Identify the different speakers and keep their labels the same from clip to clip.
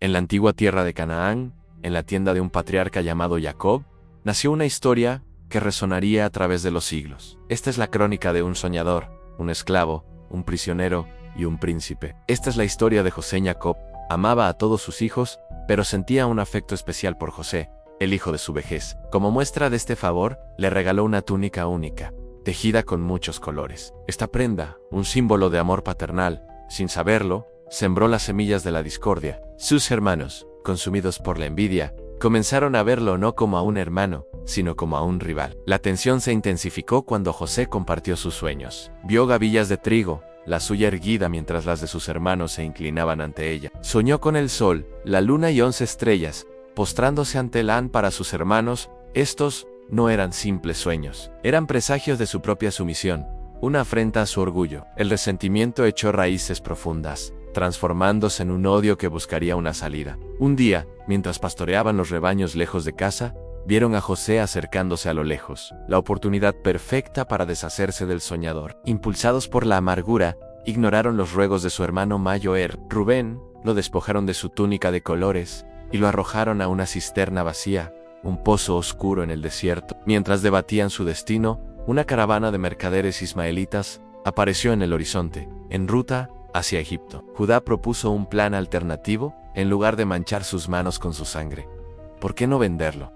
Speaker 1: En la antigua tierra de Canaán, en la tienda de un patriarca llamado Jacob, nació una historia que resonaría a través de los siglos. Esta es la crónica de un soñador, un esclavo, un prisionero y un príncipe. Esta es la historia de José Jacob. Amaba a todos sus hijos, pero sentía un afecto especial por José, el hijo de su vejez. Como muestra de este favor, le regaló una túnica única, tejida con muchos colores. Esta prenda, un símbolo de amor paternal, sin saberlo, sembró las semillas de la discordia. Sus hermanos, consumidos por la envidia, comenzaron a verlo no como a un hermano, sino como a un rival. La tensión se intensificó cuando José compartió sus sueños. Vio gavillas de trigo, la suya erguida mientras las de sus hermanos se inclinaban ante ella. Soñó con el sol, la luna y 11 estrellas, postrándose ante Elán para sus hermanos. Estos no eran simples sueños, eran presagios de su propia sumisión, una afrenta a su orgullo. El resentimiento echó raíces profundas, transformándose en un odio que buscaría una salida. Un día, mientras pastoreaban los rebaños lejos de casa, vieron a José acercándose a lo lejos, la oportunidad perfecta para deshacerse del soñador. Impulsados por la amargura, ignoraron los ruegos de su hermano mayor, Rubén, lo despojaron de su túnica de colores y lo arrojaron a una cisterna vacía, un pozo oscuro en el desierto. Mientras debatían su destino, una caravana de mercaderes ismaelitas apareció en el horizonte, en ruta hacia Egipto. Judá propuso un plan alternativo en lugar de manchar sus manos con su sangre. ¿Por qué no venderlo?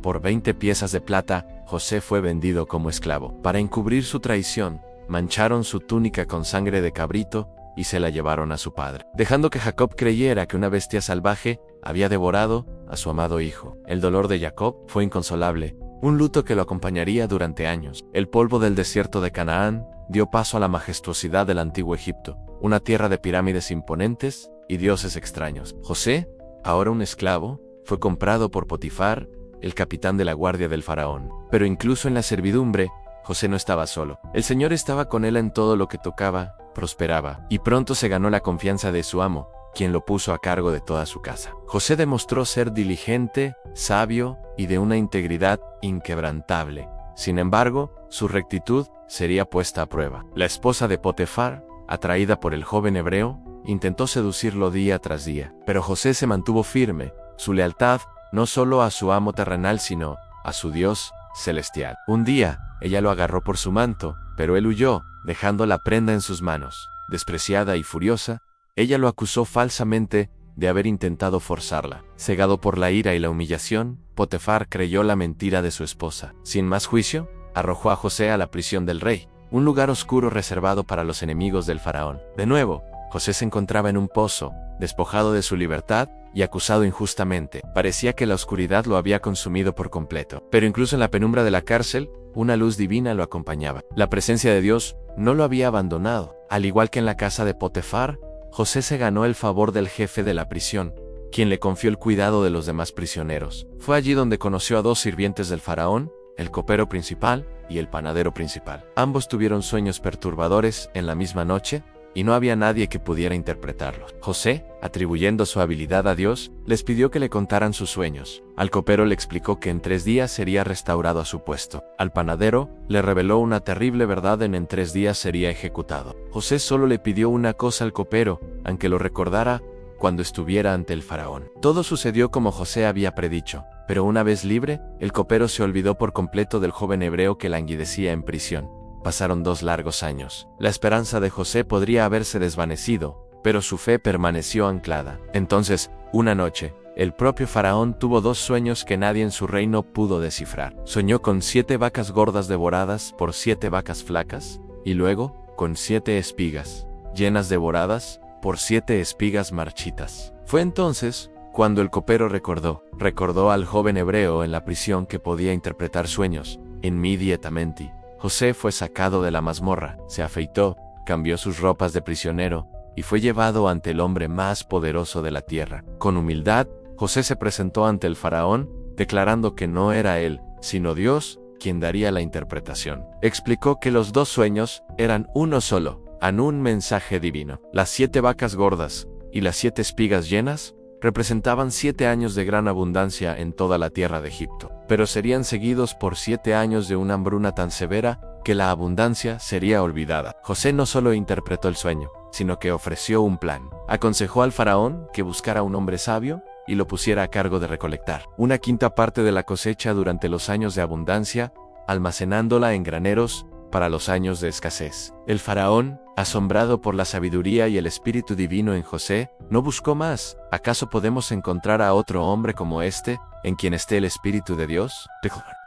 Speaker 1: Por 20 piezas de plata, José fue vendido como esclavo. Para encubrir su traición, mancharon su túnica con sangre de cabrito y se la llevaron a su padre, dejando que Jacob creyera que una bestia salvaje había devorado a su amado hijo. El dolor de Jacob fue inconsolable, un luto que lo acompañaría durante años. El polvo del desierto de Canaán dio paso a la majestuosidad del antiguo Egipto, una tierra de pirámides imponentes y dioses extraños. José, ahora un esclavo, fue comprado por Potifar, el capitán de la guardia del faraón. Pero incluso en la servidumbre, José no estaba solo. El Señor estaba con él en todo lo que tocaba, prosperaba, y pronto se ganó la confianza de su amo, quien lo puso a cargo de toda su casa. José demostró ser diligente, sabio y de una integridad inquebrantable. Sin embargo, su rectitud sería puesta a prueba. La esposa de Potifar, atraída por el joven hebreo, intentó seducirlo día tras día, pero José se mantuvo firme, su lealtad no solo a su amo terrenal sino a su Dios celestial. Un día, ella lo agarró por su manto, pero él huyó, dejando la prenda en sus manos. Despreciada y furiosa, ella lo acusó falsamente de haber intentado forzarla. Cegado por la ira y la humillación, Potifar creyó la mentira de su esposa. Sin más juicio, arrojó a José a la prisión del rey, un lugar oscuro reservado para los enemigos del faraón. De nuevo, José se encontraba en un pozo, despojado de su libertad y acusado injustamente. Parecía que la oscuridad lo había consumido por completo. Pero incluso en la penumbra de la cárcel, una luz divina lo acompañaba. La presencia de Dios no lo había abandonado. Al igual que en la casa de Potifar, José se ganó el favor del jefe de la prisión, quien le confió el cuidado de los demás prisioneros. Fue allí donde conoció a 2 sirvientes del faraón, el copero principal y el panadero principal. Ambos tuvieron sueños perturbadores en la misma noche, y no había nadie que pudiera interpretarlos. José, atribuyendo su habilidad a Dios, les pidió que le contaran sus sueños. Al copero le explicó que en 3 días sería restaurado a su puesto. Al panadero, le reveló una terrible verdad: en 3 días sería ejecutado. José solo le pidió una cosa al copero, aunque lo recordara cuando estuviera ante el faraón. Todo sucedió como José había predicho, pero una vez libre, el copero se olvidó por completo del joven hebreo que languidecía en prisión. Pasaron 2 largos años. La esperanza de José podría haberse desvanecido, pero su fe permaneció anclada. Entonces, una noche, el propio faraón tuvo 2 sueños que nadie en su reino pudo descifrar. Soñó con 7 vacas gordas devoradas por 7 vacas flacas, y luego, con 7 espigas, llenas devoradas por 7 espigas marchitas. Fue entonces cuando el copero recordó al joven hebreo en la prisión que podía interpretar sueños inmediatamente. José fue sacado de la mazmorra, se afeitó, cambió sus ropas de prisionero y fue llevado ante el hombre más poderoso de la tierra. Con humildad, José se presentó ante el faraón, declarando que no era él, sino Dios, quien daría la interpretación. Explicó que los 2 sueños eran uno solo, en un mensaje divino. Las 7 vacas gordas y las 7 espigas llenas representaban 7 años de gran abundancia en toda la tierra de Egipto, pero serían seguidos por 7 años de una hambruna tan severa que la abundancia sería olvidada. José no solo interpretó el sueño, sino que ofreció un plan. Aconsejó al faraón que buscara un hombre sabio y lo pusiera a cargo de recolectar una quinta parte de la cosecha durante los años de abundancia, almacenándola en graneros para los años de escasez. El faraón, asombrado por la sabiduría y el espíritu divino en José, no buscó más. ¿Acaso podemos encontrar a otro hombre como este, en quien esté el espíritu de Dios?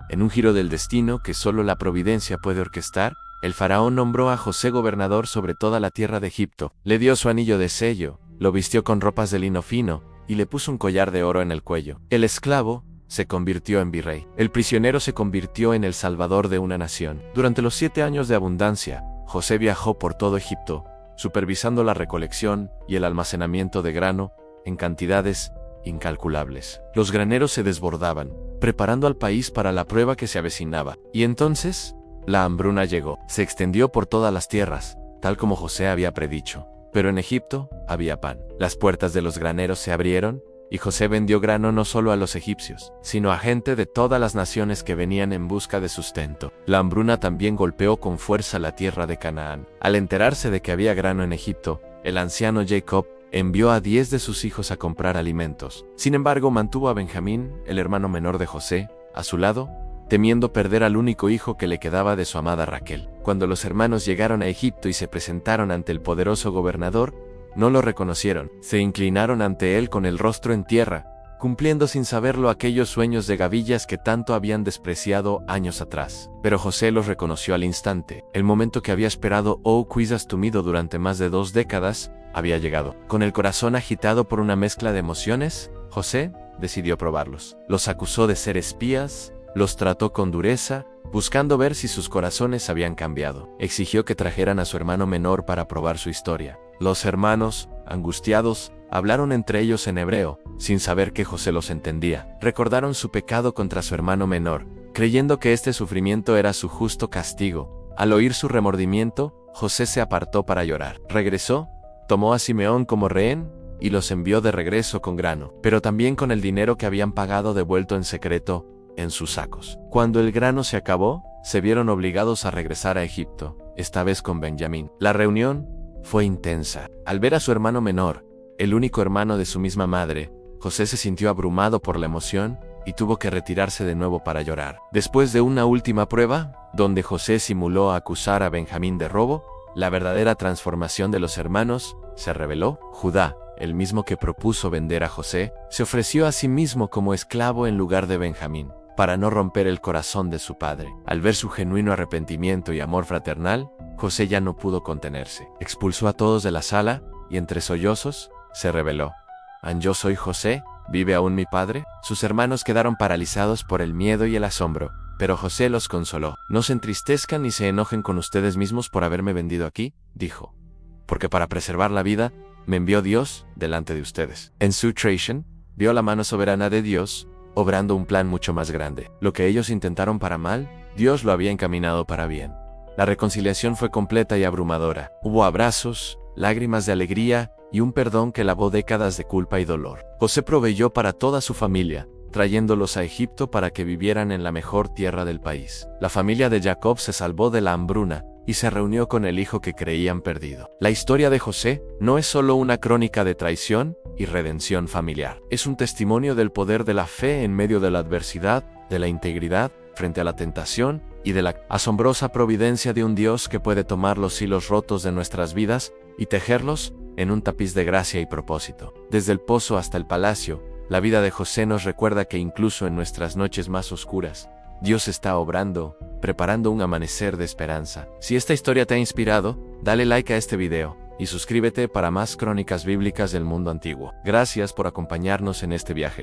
Speaker 1: En un giro del destino que solo la providencia puede orquestar, el faraón nombró a José gobernador sobre toda la tierra de Egipto. Le dio su anillo de sello, lo vistió con ropas de lino fino y le puso un collar de oro en el cuello. El esclavo se convirtió en virrey. El prisionero se convirtió en el salvador de una nación. Durante los 7 años de abundancia, José viajó por todo Egipto, supervisando la recolección y el almacenamiento de grano en cantidades incalculables. Los graneros se desbordaban, preparando al país para la prueba que se avecinaba. Y entonces, la hambruna llegó. Se extendió por todas las tierras, tal como José había predicho. Pero en Egipto había pan. Las puertas de los graneros se abrieron, y José vendió grano no solo a los egipcios, sino a gente de todas las naciones que venían en busca de sustento. La hambruna también golpeó con fuerza la tierra de Canaán. Al enterarse de que había grano en Egipto, el anciano Jacob envió a 10 de sus hijos a comprar alimentos. Sin embargo, mantuvo a Benjamín, el hermano menor de José, a su lado, temiendo perder al único hijo que le quedaba de su amada Raquel. Cuando los hermanos llegaron a Egipto y se presentaron ante el poderoso gobernador, no lo reconocieron. Se inclinaron ante él con el rostro en tierra, cumpliendo sin saberlo aquellos sueños de gavillas que tanto habían despreciado años atrás. Pero José los reconoció al instante. El momento que había esperado quizás tumido durante más de 2 décadas, había llegado. Con el corazón agitado por una mezcla de emociones, José decidió probarlos. Los acusó de ser espías, los trató con dureza, buscando ver si sus corazones habían cambiado. Exigió que trajeran a su hermano menor para probar su historia. Los hermanos, angustiados, hablaron entre ellos en hebreo, sin saber que José los entendía. Recordaron su pecado contra su hermano menor, creyendo que este sufrimiento era su justo castigo. Al oír su remordimiento, José se apartó para llorar. Regresó, tomó a Simeón como rehén y los envió de regreso con grano, pero también con el dinero que habían pagado devuelto en secreto en sus sacos. Cuando el grano se acabó, se vieron obligados a regresar a Egipto, esta vez con Benjamín. La reunión fue intensa. Al ver a su hermano menor, el único hermano de su misma madre, José se sintió abrumado por la emoción y tuvo que retirarse de nuevo para llorar. Después de una última prueba, donde José simuló acusar a Benjamín de robo, la verdadera transformación de los hermanos se reveló. Judá, el mismo que propuso vender a José, se ofreció a sí mismo como esclavo en lugar de Benjamín, para no romper el corazón de su padre. Al ver su genuino arrepentimiento y amor fraternal, José ya no pudo contenerse. Expulsó a todos de la sala y entre sollozos se reveló: «¿Yo soy José? ¿Vive aún mi padre?». Sus hermanos quedaron paralizados por el miedo y el asombro, pero José los consoló. «No se entristezcan ni se enojen con ustedes mismos por haberme vendido aquí», dijo, «porque para preservar la vida me envió Dios delante de ustedes». En su traición, vio la mano soberana de Dios obrando un plan mucho más grande. Lo que ellos intentaron para mal, Dios lo había encaminado para bien. La reconciliación fue completa y abrumadora. Hubo abrazos, lágrimas de alegría y un perdón que lavó décadas de culpa y dolor. José proveyó para toda su familia, trayéndolos a Egipto para que vivieran en la mejor tierra del país. La familia de Jacob se salvó de la hambruna y se reunió con el hijo que creían perdido. La historia de José no es solo una crónica de traición y redención familiar. Es un testimonio del poder de la fe en medio de la adversidad, de la integridad frente a la tentación y de la asombrosa providencia de un Dios que puede tomar los hilos rotos de nuestras vidas y tejerlos en un tapiz de gracia y propósito. Desde el pozo hasta el palacio, la vida de José nos recuerda que incluso en nuestras noches más oscuras, Dios está obrando, preparando un amanecer de esperanza. Si esta historia te ha inspirado, dale like a este video y suscríbete para más crónicas bíblicas del mundo antiguo. Gracias por acompañarnos en este viaje.